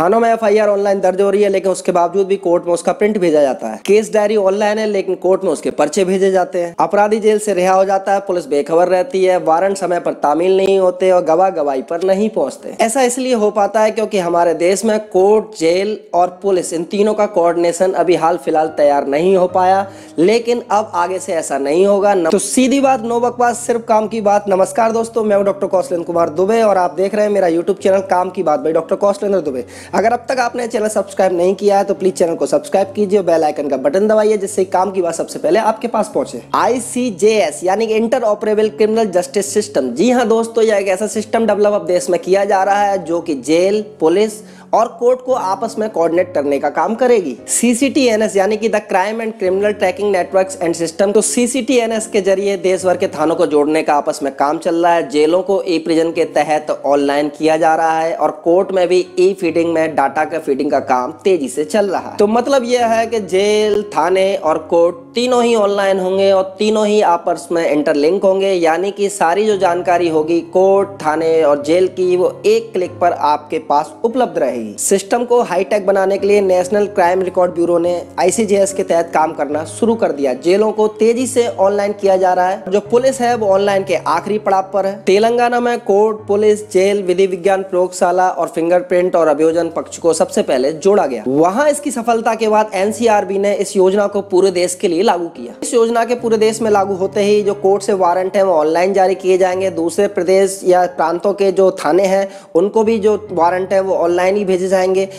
थानों में FIR online दर्ज हो रही है, लेकिन उसके बावजूद भी कोर्ट में उसका प्रिंट भेजा जाता है। केस डायरी ऑनलाइन है, लेकिन कोर्ट में उसके पर्चे भेजे जाते हैं। अपराधी जेल से रिहा हो जाता है, पुलिस बेखबर रहती है, वारंट समय पर तामील नहीं होते और गवाह गवाही पर नहीं पहुंचते। ऐसा इसलिए हो पाता है क्योंकि हमारे देश में कोर्ट, जेल और पुलिस इन तीनों का कोऑर्डिनेशन अभी हाल फिलहाल तैयार नहीं हो पाया, लेकिन अब आगे से ऐसा नहीं होगा। तो सीधी बात, नो बकवास, सिर्फ काम की बात। नमस्कार दोस्तों, मैं हूं डॉक्टर कौशलेंद्र कुमार दुबे और आप देख रहे हैं मेरा यूट्यूब चैनल काम की बात बाई डॉक्टर कौशलेंद्र दुबे। अगर अब तक आपने चैनल सब्सक्राइब नहीं किया है तो प्लीज चैनल को सब्सक्राइब कीजिए और बेल आइकन का बटन दबाइए, जिससे काम की बात सबसे पहले आपके पास पहुंचे। ICJS यानी कि interoperable criminal justice system. जी हाँ दोस्तों, यह एक ऐसा सिस्टम डेवलप अब देश में किया जा रहा है जो कि जेल, पुलिस और कोर्ट को आपस में कोऑर्डिनेट करने का काम करेगी। CCTNS यानी कि the crime and criminal tracking networks and system. तो CCTNS के जरिए देश भर के थानों को जोड़ने का आपस में काम चल रहा है। जेलों को ई प्रिजन के तहत ऑनलाइन किया जा रहा है और कोर्ट में भी ई फीडिंग में डाटा का फीडिंग का काम तेजी से चल रहा है। तो मतलब यह है कि जेल, थाने और कोर्ट तीनों ही ऑनलाइन होंगे और तीनों ही आपस में इंटरलिंक होंगे, यानी कि सारी जो जानकारी होगी कोर्ट, थाने और जेल की, वो एक क्लिक पर आपके पास उपलब्ध रहेगी। सिस्टम को हाईटेक बनाने के लिए नेशनल क्राइम रिकॉर्ड ब्यूरो ने ICJS के तहत काम करना शुरू कर दिया। जेलों को तेजी से ऑनलाइन किया जा रहा है। जो पुलिस है वो ऑनलाइन के आखिरी पड़ाव पर है। तेलंगाना में कोर्ट, पुलिस, जेल, विधि विज्ञान प्रयोगशाला और फिंगरप्रिंट और अभियोजन पक्ष को सबसे पहले जोड़ा गया। वहां इसकी सफलता के बाद NCRB ने इस योजना को पूरे देश के लिए लागू किया। इस योजना के पूरे देश में लागू होते ही जो कोर्ट से वारंट है वो ऑनलाइन जारी किए जाएंगे। दूसरे प्रदेश या प्रांतों के जो थाने हैं उनको भी जो वारंट है वो ऑनलाइन ही भेजे जाएंगे।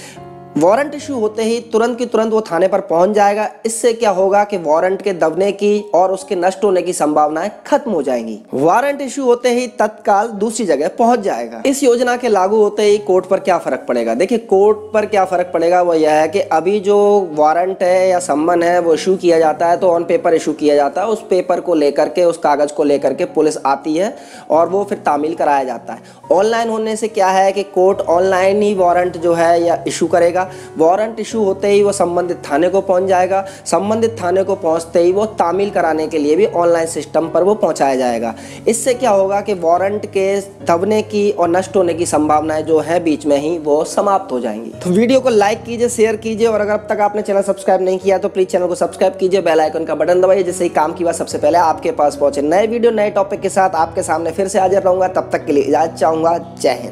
वारंट इशू होते ही तुरंत की तुरंत वो थाने पर पहुंच जाएगा। इससे क्या होगा कि वारंट के दबने की और उसके नष्ट होने की संभावनाएं खत्म हो जाएंगी। वारंट इशू होते ही तत्काल दूसरी जगह पहुंच जाएगा। इस योजना के लागू होते ही कोर्ट पर क्या फर्क पड़ेगा? देखिए, कोर्ट पर क्या फर्क पड़ेगा वो यह है कि अभी जो वारंट है या सम्मन है वो इशू किया जाता है तो ऑन पेपर इशू किया जाता है। उस पेपर को लेकर के, उस कागज को लेकर के पुलिस आती है और वो फिर तामील कराया जाता है। ऑनलाइन होने से क्या है कि कोर्ट ऑनलाइन ही वारंट जो है या इशू करेगा। वारंट इशू होते ही वो संबंधित थाने को पहुंच जाएगा। संबंधित थाने को पहुंचते ही वो तामील कराने के लिए भी ऑनलाइन सिस्टम पर वो पहुंचाया जाएगा। इससे क्या होगा कि वारंट के दबने की और नष्ट होने की संभावनाएं जो है बीच में ही वो समाप्त हो जाएंगी। तो वीडियो को लाइक कीजिए, शेयर कीजिए और अगर अब तक आपने चैनल सब्सक्राइब नहीं किया तो प्लीज चैनल को सब्सक्राइब कीजिए, बेल आइकन का बटन दबाइए, जिससे काम की बात सबसे पहले आपके पास पहुंचे। नए वीडियो, नए टॉपिक के साथ आपके सामने फिर से हाजिर रहूंगा। तब तक के लिए इजाजत चाहूंगा। जय हिंद।